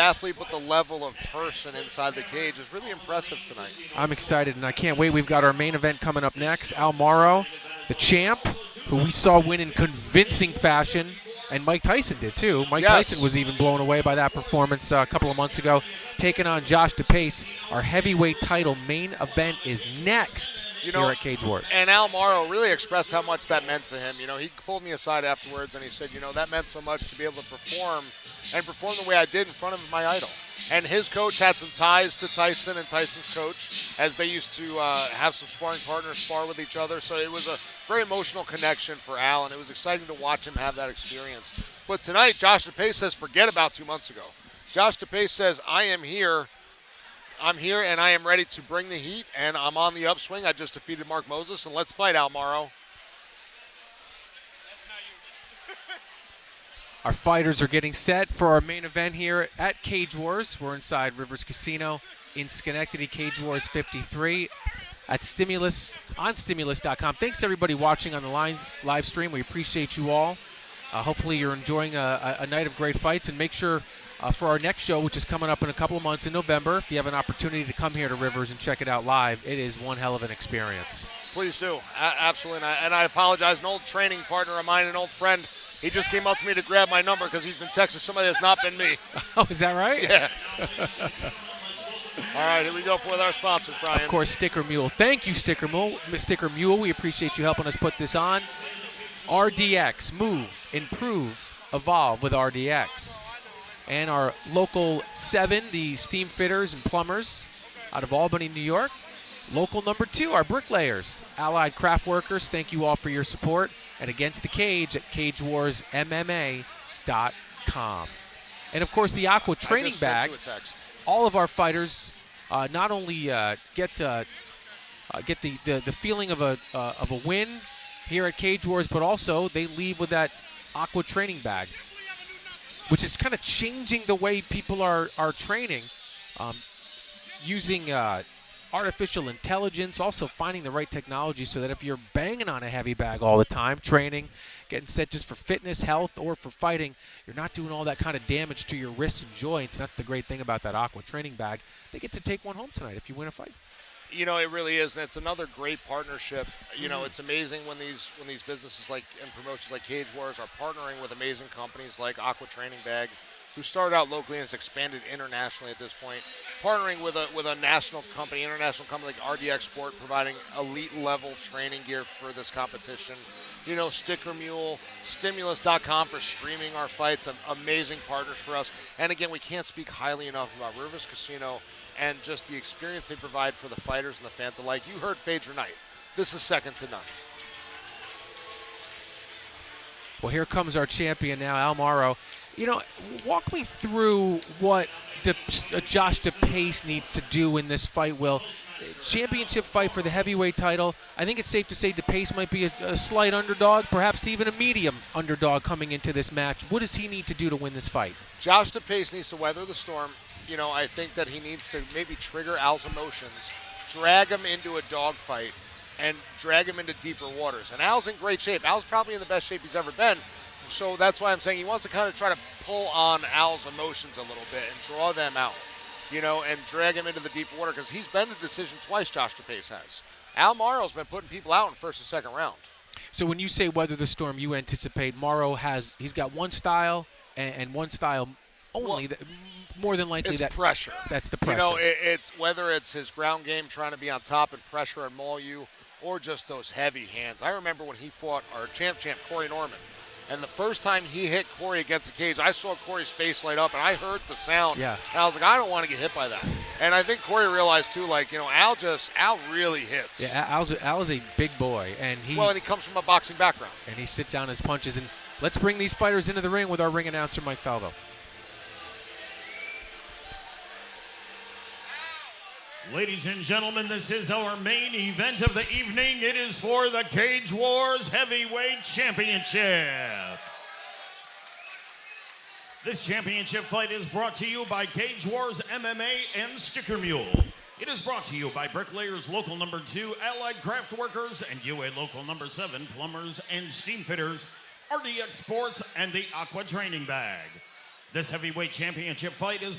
athlete, but the level of person inside the cage is really impressive tonight. I'm excited, and I can't wait. We've got our main event coming up next. Al Morrow, the champ, who we saw win in convincing fashion, and Mike Tyson did too. Mike Tyson was even blown away by that performance a couple of months ago, taking on Josh DePace. Our heavyweight title main event is next here at Cage Wars. And Al Morrow really expressed how much that meant to him. He pulled me aside afterwards and he said, that meant so much to be able to perform the way I did in front of my idol. And his coach had some ties to Tyson and Tyson's coach, as they used to have some sparring partners spar with each other. So it was a very emotional connection for Al, and it was exciting to watch him have that experience. But tonight, Josh DePace says, forget about 2 months ago. Josh DePace says, I am here. I'm here, and I am ready to bring the heat, and I'm on the upswing. I just defeated Mark Moses, and let's fight, Al Morrow. Our fighters are getting set for our main event here at Cage Wars. We're inside Rivers Casino in Schenectady, Cage Wars 53 at Stimulus, on Stimulus.com. Thanks to everybody watching on the live stream. We appreciate you all. Hopefully you're enjoying a night of great fights, and make sure for our next show, which is coming up in a couple of months in November, if you have an opportunity to come here to Rivers and check it out live, it is one hell of an experience. Please do. Absolutely. And I apologize. An old training partner of mine, an old friend, he just came up to me to grab my number because he's been texting somebody that's not been me. Oh, is that right? Yeah. All right, here we go with our sponsors, Brian. Of course, Sticker Mule. Thank you, Sticker Mule. We appreciate you helping us put this on. RDX. Move, improve, evolve with RDX. And our local 7, the steam fitters and plumbers out of Albany, New York. Local number 2, our bricklayers, Allied Craft Workers. Thank you all for your support. And Against the Cage at CageWarsMMA.com. And, of course, the Aqua Training Bag. All of our fighters not only get the feeling of a win here at Cage Wars, but also they leave with that Aqua Training Bag, which is kind of changing the way people are training, using artificial intelligence, also finding the right technology so that if you're banging on a heavy bag all the time, training, getting set just for fitness, health, or for fighting, you're not doing all that kind of damage to your wrists and joints. That's the great thing about that Aqua Training Bag. They get to take one home tonight if you win a fight. It really is, and it's another great partnership. It's amazing when these businesses and promotions like Cage Wars are partnering with amazing companies like Aqua Training Bag, who started out locally and has expanded internationally at this point. Partnering with a national company, international company like RDX Sport, providing elite level training gear for this competition. Sticker Mule, Stimulus.com for streaming our fights, amazing partners for us. And again, we can't speak highly enough about Rivers Casino and just the experience they provide for the fighters and the fans alike. You heard Phaedra Knight. This is second to none. Well, here comes our champion now, Al Morrow. Walk me through what Josh DePace needs to do in this fight, Will. Championship fight for the heavyweight title. I think it's safe to say DePace might be a slight underdog, perhaps even a medium underdog coming into this match. What does he need to do to win this fight? Josh DePace needs to weather the storm. I think that he needs to maybe trigger Al's emotions, drag him into a dogfight, and drag him into deeper waters. And Al's in great shape. Al's probably in the best shape he's ever been. So that's why I'm saying he wants to kind of try to pull on Al's emotions a little bit and draw them out, and drag him into the deep water, because he's been to decision twice, Josh DePace has. Al Morrow's been putting people out in first and second round. So when you say weather the storm, you anticipate Morrow he's got one style and one style only. Well, more than likely it's pressure. That's the pressure. It's whether it's his ground game trying to be on top and pressure and maul you, or just those heavy hands. I remember when he fought our champ Corey Norman. And the first time he hit Corey against the cage, I saw Corey's face light up, and I heard the sound. Yeah. And I was like, I don't want to get hit by that. And I think Corey realized, too, Al really hits. Yeah, Al is a big boy. And he comes from a boxing background. And he sits down his punches. And let's bring these fighters into the ring with our ring announcer, Mike Falvo. Ladies and gentlemen, this is our main event of the evening. It is for the Cage Wars Heavyweight Championship. This championship fight is brought to you by Cage Wars MMA and Sticker Mule. It is brought to you by Bricklayers Local Number 2, Allied Craft Workers, and UA Local Number 7, Plumbers and Steam Fitters, RDX Sports, and the Aqua Training Bag. This heavyweight championship fight is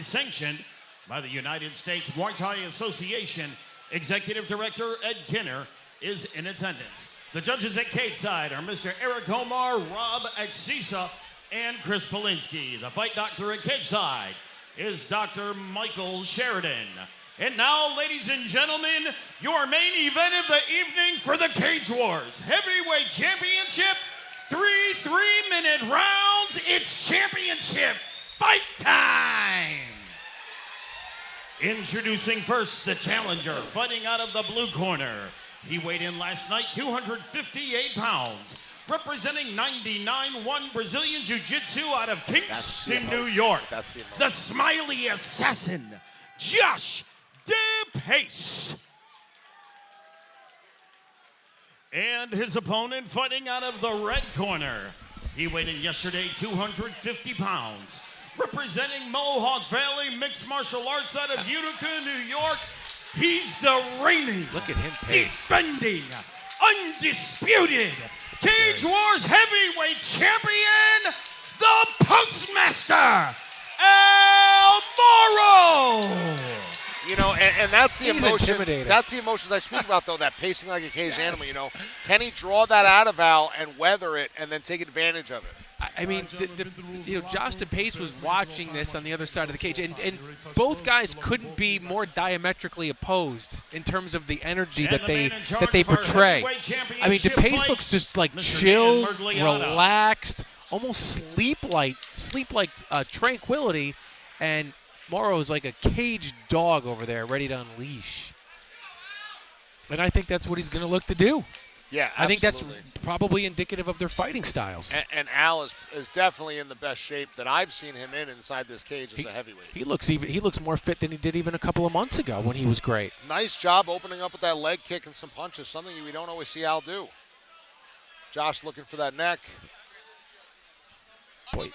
sanctioned by the United States Muay Thai Association. Executive Director Ed Kinner is in attendance. The judges at cage side are Mr. Eric Omar, Rob Axisa, and Chris Polinsky. The fight doctor at cage side is Dr. Michael Sheridan. And now, ladies and gentlemen, your main event of the evening for the Cage Wars Heavyweight Championship. 3 3-minute rounds. It's championship fight time. Introducing first the challenger, fighting out of the blue corner. He weighed in last night 258 pounds, representing 99-1 Brazilian Jiu-Jitsu out of Kingston, New York. That's the The smiley assassin, Josh DePace. And his opponent fighting out of the red corner. He weighed in yesterday 250 pounds, representing Mohawk Valley Mixed Martial Arts out of Utica, New York. He's the reigning, Look at him pace. defending, undisputed Cage Wars heavyweight champion, the Postmaster, El Moro. You know, and that's the He's emotions. intimidating. That's the emotions I speak about, though. That pacing like a caged animal. You know, can he draw that out of Al and weather it, and then take advantage of it? I mean, Josh DePace was watching this on the other side of the cage, and both guys couldn't be more diametrically opposed in terms of the energy that they portray. I mean, DePace looks just like chill, relaxed, almost sleep-like tranquility, and Moro's like a caged dog over there, ready to unleash. And I think that's what he's going to look to do. Yeah, I think that's absolutely. probably indicative of their fighting styles. And Al is definitely in the best shape that I've seen him in inside this cage as a heavyweight. He looks more fit than he did even a couple of months ago when he was great. Nice job opening up with that leg kick and some punches, something we don't always see Al do. Josh looking for that neck. Boy,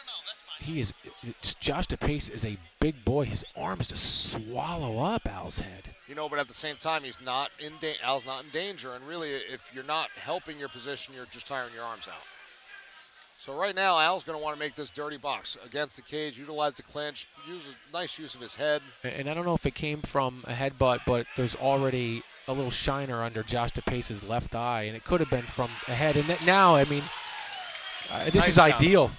Josh DePace is a big boy. His arms just swallow up Al's head. You know, but at the same time, Al's not in danger. And really, if you're not helping your position, you're just tiring your arms out. So right now, Al's going to want to make this dirty box against the cage, utilize the clinch, use a nice use of his head. And I don't know if it came from a headbutt, but there's already a little shiner under Josh DePace's left eye, and it could have been from a head. And now, I mean, this Nice is job. ideal.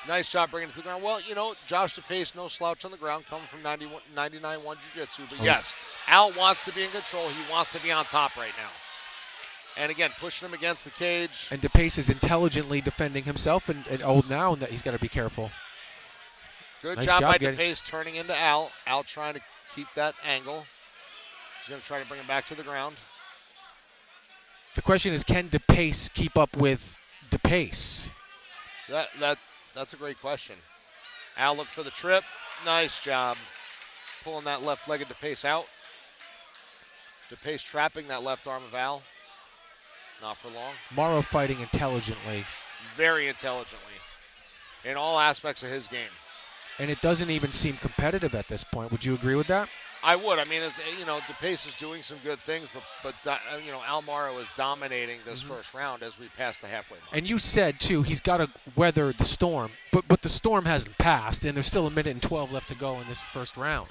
Nice job bringing it to the ground. Well, you know, Josh DePace, no slouch on the ground, coming from 99-1 Jiu-Jitsu. But yes, Al wants to be in control. He wants to be on top right now. And again, pushing him against the cage. And DePace is intelligently defending himself, and old now, and that he's got to be careful. Good Nice job by job, DePace turning into Al. Al trying to keep that angle. He's going to try to bring him back to the ground. The question is, can DePace keep up with DePace? That's a great question. Al looked for the trip. Nice job. Pulling that left-legged DePace out. DePace trapping that left arm of Al. Not for long. Moro fighting intelligently. Very intelligently. In all aspects of his game. And it doesn't even seem competitive at this point. Would you agree with that? I would. I mean, you know, DePace is doing some good things, but you know, Al Moro is dominating this first round as we pass the halfway mark. And you said, too, he's got to weather the storm. But the storm hasn't passed, and there's still 1:12 left to go in this first round.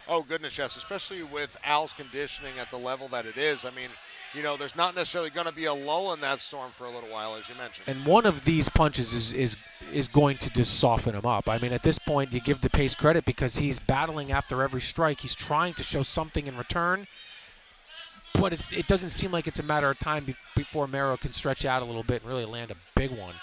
Oh, goodness, yes, especially with Al's conditioning at the level that it is. I mean, you know, there's not necessarily going to be a lull in that storm for a little while, as you mentioned. And one of these punches is going to just soften him up. I mean, at this point, you give DePace credit because he's battling after every strike. He's trying to show something in return, but it doesn't seem like it's a matter of time before Moro can stretch out a little bit and really land a big one.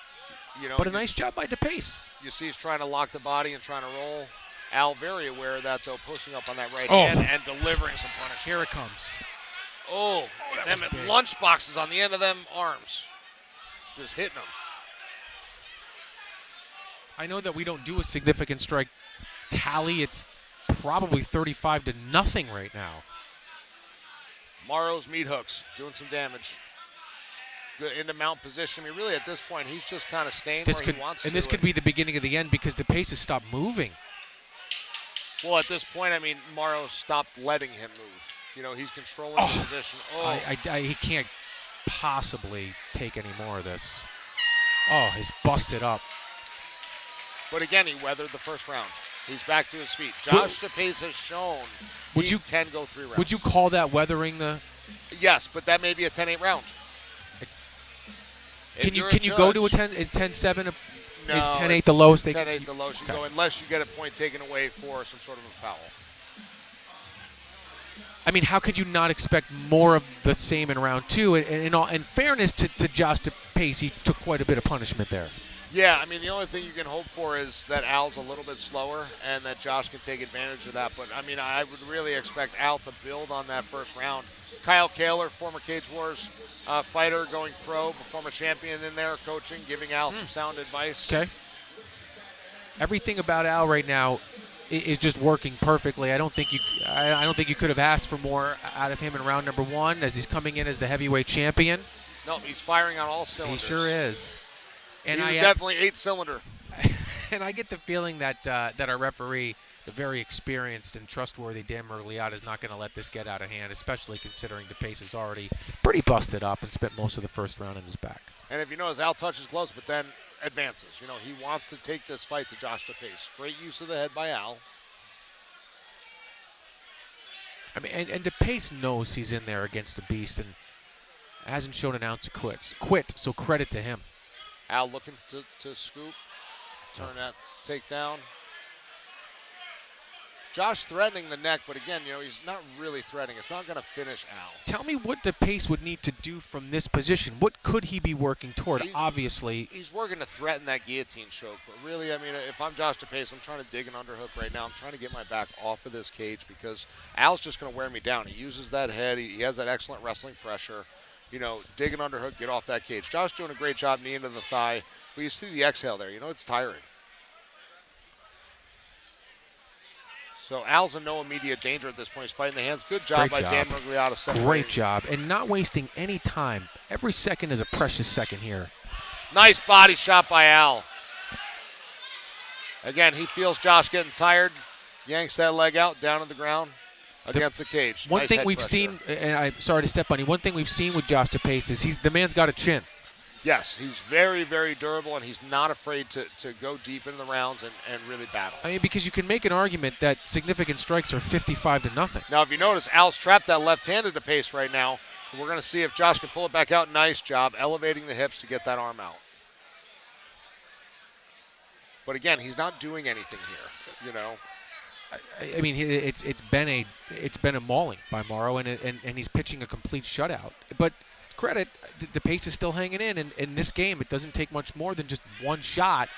You know, But a nice job by DePace. You see he's trying to lock the body and trying to roll. Al very aware of that, though, posting up on that right Oh. hand and delivering some punishment. Here it comes. Oh, them was big. lunch boxes on the end of them arms. Just hitting them. I know that we don't do a significant strike tally. It's probably 35-0 right now. Moro's meat hooks doing some damage. Good into mount position. I mean, really, at this point, he's just kind of staying where he wants to. And this could be the beginning of the end because DePace has stopped moving. Well, at this point, I mean, Moro stopped letting him move. You know, he's controlling the position. Oh, He can't possibly take any more of this. Oh, he's busted up. But again, he weathered the first round. He's back to his feet. Josh DePace has shown he can go 3 rounds. Would you call that weathering the? Yes, but that may be a 10-8 round. Can you go to a 10? Is 10-7? No, is 10-8 the lowest? 10-8 the lowest you go, unless you get a point taken away for some sort of a foul. I mean, how could you not expect more of the same in round 2? And in fairness to Josh DePace, he took quite a bit of punishment there. Yeah, I mean, the only thing you can hope for is that Al's a little bit slower and that Josh can take advantage of that. But, I mean, I would really expect Al to build on that first round. Kyle Kaler, former Cage Wars fighter, going pro, former champion in there, coaching, giving Al some sound advice. Okay. Everything about Al right now is just working perfectly. I don't think you could have asked for more out of him in round number 1 as he's coming in as the heavyweight champion. No, he's firing on all cylinders. He sure is. And he's definitely 8-cylinder. And I get the feeling that our referee, the very experienced and trustworthy Dan Mergliotta, is not going to let this get out of hand, especially considering DePace is already pretty busted up and spent most of the first round in his back. And if you notice, Al touches gloves, but then advances. You know, he wants to take this fight to Josh DePace. Great use of the head by Al. I mean, and DePace knows he's in there against a beast and hasn't shown an ounce of quit, so credit to him. Al looking to scoop, turn that takedown. Josh threatening the neck, but again, you know, he's not really threatening. It's not going to finish Al. Tell me what DePace would need to do from this position. What could he be working toward? Obviously, he's working to threaten that guillotine choke. But really, I mean, if I'm Josh DePace, I'm trying to dig an underhook right now. I'm trying to get my back off of this cage because Al's just going to wear me down. He uses that head. He has that excellent wrestling pressure. You know, dig an underhook, get off that cage. Josh doing a great job, knee into the thigh. But you see the exhale there. You know, it's tiring. So Al's in no immediate danger at this point. He's fighting the hands. Good job by Dan Mergliotta. Great job. And not wasting any time. Every second is a precious second here. Nice body shot by Al. Again, he feels Josh getting tired. Yanks that leg out, down to the ground. Against the cage. One thing we've seen, and I'm sorry to step on you, one thing we've seen with Josh DePace is the man's got a chin. Yes, he's very, very durable, and he's not afraid to go deep into the rounds and really battle. I mean, because you can make an argument that significant strikes are 55-0. Now, if you notice, Al's trapped that left-handed DePace right now. And we're going to see if Josh can pull it back out. Nice job elevating the hips to get that arm out. But again, he's not doing anything here, you know. I mean, it's been a mauling by Morrow, and he's pitching a complete shutout. But credit, DePace is still hanging in this game. It doesn't take much more than just one shot.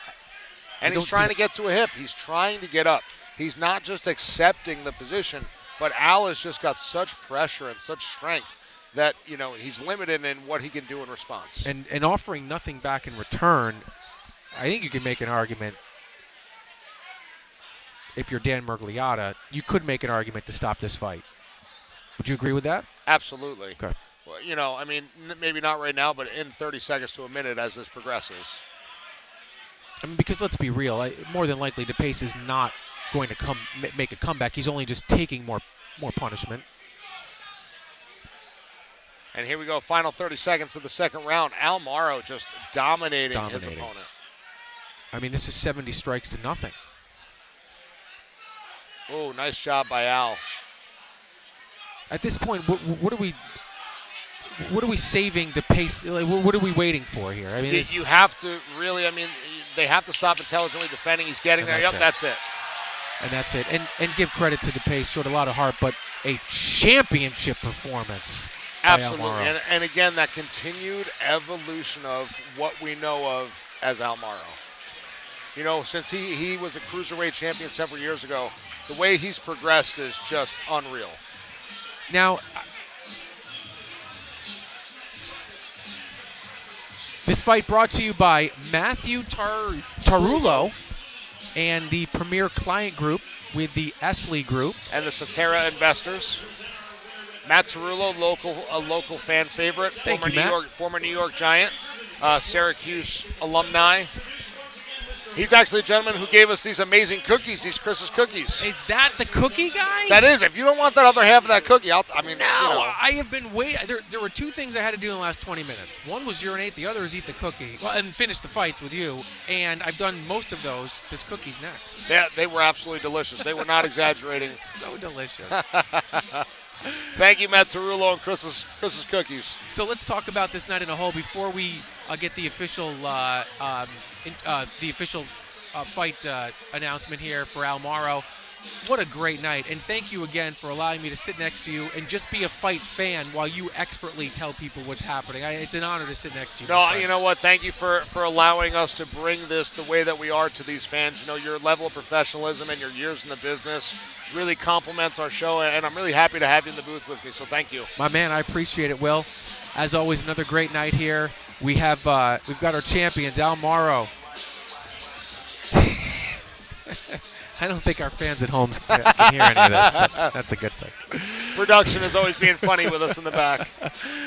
And he's trying to get to a hip. He's trying to get up. He's not just accepting the position, but Al has just got such pressure and such strength that, you know, he's limited in what he can do in response. And offering nothing back in return, I think you can make an argument. If you're Dan Mergliotta, you could make an argument to stop this fight. Would you agree with that? Absolutely. Okay. Well, you know, I mean, maybe not right now, but in 30 seconds to a minute as this progresses. I mean, because let's be real, more than likely DePace is not going to make a comeback. He's only just taking more punishment. And here we go, final 30 seconds of the second round. Al Morrow just dominating his opponent. I mean, this is 70 strikes to nothing. Oh, nice job by Al. At this point, what are we saving DePace? Like, what are we waiting for here? I mean, you have to really. I mean, they have to stop intelligently defending. He's getting there. Yep, that's it. And that's it. And give credit to DePace. Showed a lot of heart, but a championship performance. Absolutely. And again, that continued evolution of what we know of as Al Morrow. You know, since he was a cruiserweight champion several years ago, the way he's progressed is just unreal. Now, this fight brought to you by Matthew Tarullo and the Premier Client Group with the Esley Group. And the Cetera Investors. Matt Tarullo, a local fan favorite, former New York Giant, Syracuse alumni. He's actually a gentleman who gave us these amazing cookies, these Chris's cookies. Is that the cookie guy? That is. If you don't want that other half of that cookie, No, you know. I have been waiting. There were two things I had to do in the last 20 minutes. One was urinate, the other is eat the cookie. Well, and finish the fights with you. And I've done most of those. This cookie's next. Yeah, they were absolutely delicious. They were not exaggerating. So delicious. Thank you, Matt Cerullo and Chris's Cookies. So let's talk about this night in a whole before we get the official fight announcement here for Al Morrow. What a great night, and thank you again for allowing me to sit next to you and just be a fight fan while you expertly tell people what's happening. It's an honor to sit next to you. No, you know what? Thank you for allowing us to bring this the way that we are to these fans. You know, your level of professionalism and your years in the business really complements our show, and I'm really happy to have you in the booth with me, so thank you. My man, I appreciate it, Will. As always, another great night here. We've got our champions, Al Morrow. I don't think our fans at home can hear any of that, but that's a good thing. Production is always being funny with us in the back.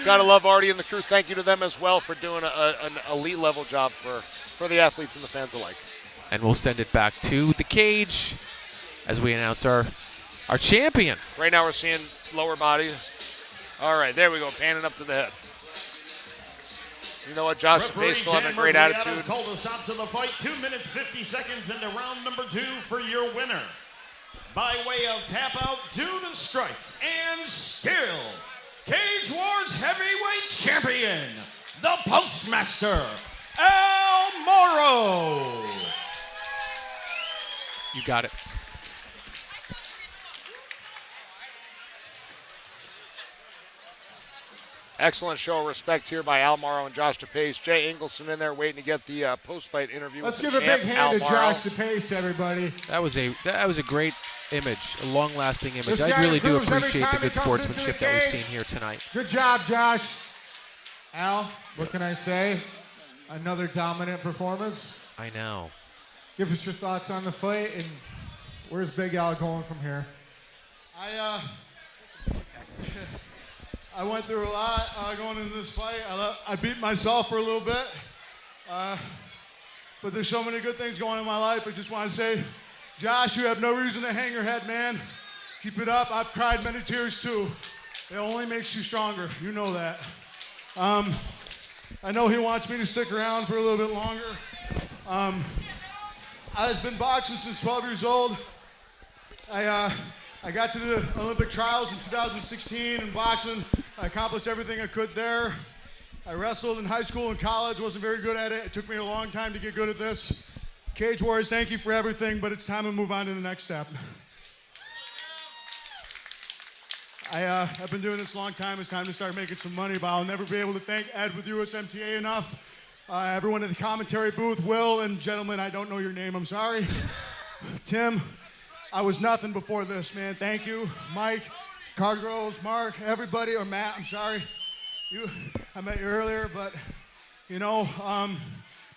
Gotta love Artie and the crew. Thank you to them as well for doing an elite level job for the athletes and the fans alike. And we'll send it back to the cage as we announce our champion. Right now we're seeing lower body. All right, there we go, panning up to the head. You know what, Josh Referee DePace still having a Dan great Murphy attitude. has called a stop to the fight. 2 minutes, 50 seconds into round number 2 for your winner. By way of tap out due to strikes and still, Cage Wars heavyweight champion, the Postmaster, Al Morrow. You got it. Excellent show of respect here by Al Morrow and Josh DePace. Jay Ingleson in there waiting to get the post-fight interview. Let's with give the a big champ, hand Al to Morrow. Josh DePace, everybody. That was a great image, a long-lasting image. This I guy really do improves every appreciate the time he good comes into the sportsmanship that we've cage. seen here tonight. Good job, Josh. Al, what can I say? Another dominant performance. I know. Give us your thoughts on the fight, and where's Big Al going from here? I went through a lot going into this fight. I beat myself for a little bit. But there's so many good things going on in my life. I just want to say, Josh, you have no reason to hang your head, man. Keep it up. I've cried many tears too. It only makes you stronger. You know that. I know he wants me to stick around for a little bit longer. I've been boxing since 12 years old. I got to the Olympic trials in 2016 in boxing. I accomplished everything I could there. I wrestled in high school and college, wasn't very good at it. It took me a long time to get good at this. Cage Warriors, thank you for everything, but it's time to move on to the next step. I've been doing this a long time. It's time to start making some money, but I'll never be able to thank Ed with USMTA enough. Everyone in the commentary booth, Will, and gentlemen, I don't know your name, I'm sorry. Tim, I was nothing before this, man. Thank you. Mike, Cardgroves, Mark, everybody, or Matt, I'm sorry. I met you earlier, but, you know,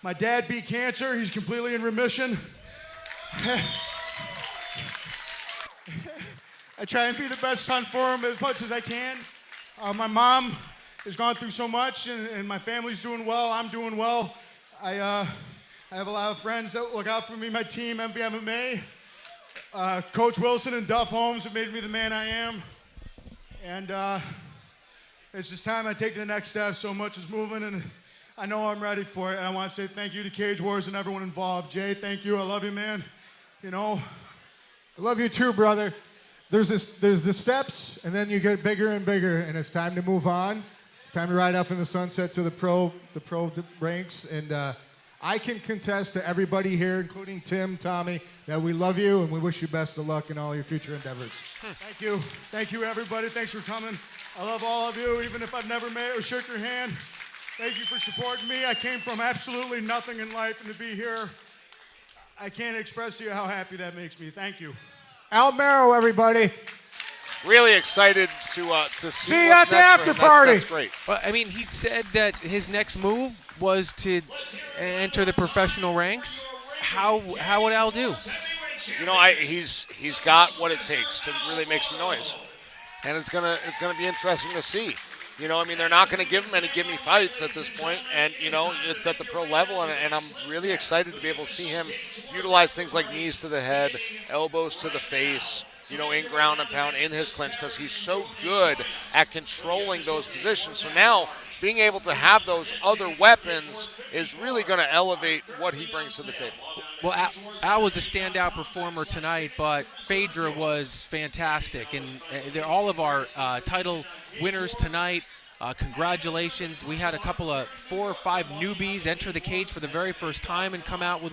my dad beat cancer. He's completely in remission. I try and be the best son for him as much as I can. My mom has gone through so much, and my family's doing well. I'm doing well. I have a lot of friends that look out for me. My team, MVMMA. Coach Wilson and Duff Holmes have made me the man I am. And it's just time I take the next step. So much is moving, and I know I'm ready for it. And I want to say thank you to Cage Wars and everyone involved. Jay, thank you. I love you, man. You know, I love you too, brother. There's the steps, and then you get bigger and bigger, and it's time to move on. It's time to ride off in the sunset to the pro ranks, and I can contest to everybody here, including Tim, Tommy, that we love you and we wish you best of luck in all your future endeavors. Thank you. Thank you, everybody. Thanks for coming. I love all of you, even if I've never met or shook your hand. Thank you for supporting me. I came from absolutely nothing in life, and to be here, I can't express to you how happy that makes me. Thank you. Al Morrow, everybody. Really excited to See you what's at the next for after him. party. That's great. Well, I mean, he said that his next move was to enter the professional ranks. How would Al do? You know, he's got what it takes to really make some noise, and it's gonna be interesting to see. You know, I mean, they're not going to give him any gimme fights at this point, and, you know, it's at the pro level, and I'm really excited to be able to see him utilize things like knees to the head, elbows to the face, you know, in ground and pound, in his clinch, because he's so good at controlling those positions. So now, being able to have those other weapons is really going to elevate what he brings to the table. Well, Al was a standout performer tonight, but Phaedra was fantastic. And they're all of our title winners tonight. Congratulations. We had a couple of 4 or 5 newbies enter the cage for the very first time and come out with